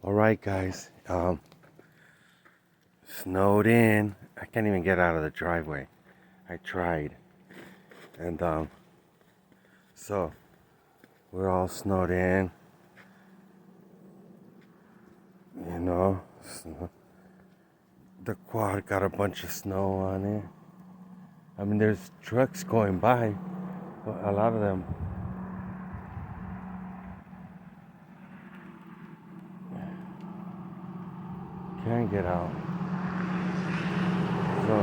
All right, guys. Snowed in. I can't even get out of the driveway. I tried, and so we're all snowed in. You know, the quad got a bunch of snow on it. I mean, there's trucks going by, but a lot of them can't get out. So,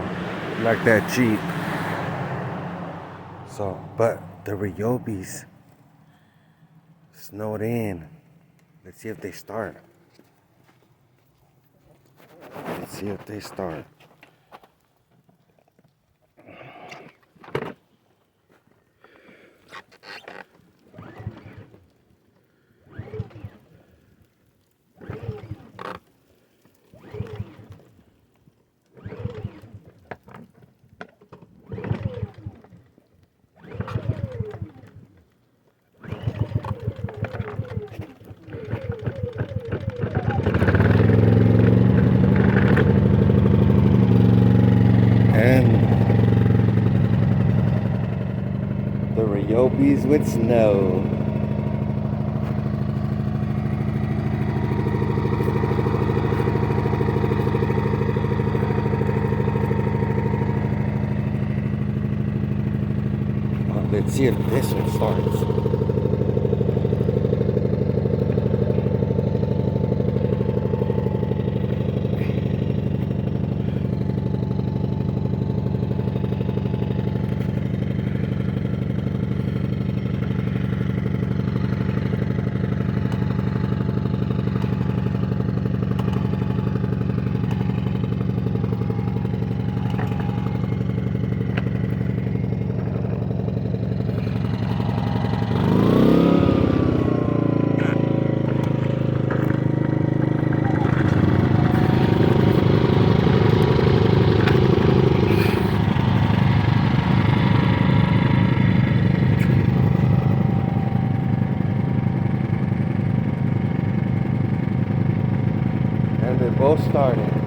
like that Jeep. So, but the Ryobis snowed in. Let's see if they start. Let's see if they start. And the Ryobis with snow. Let's see if this one starts. And they both started.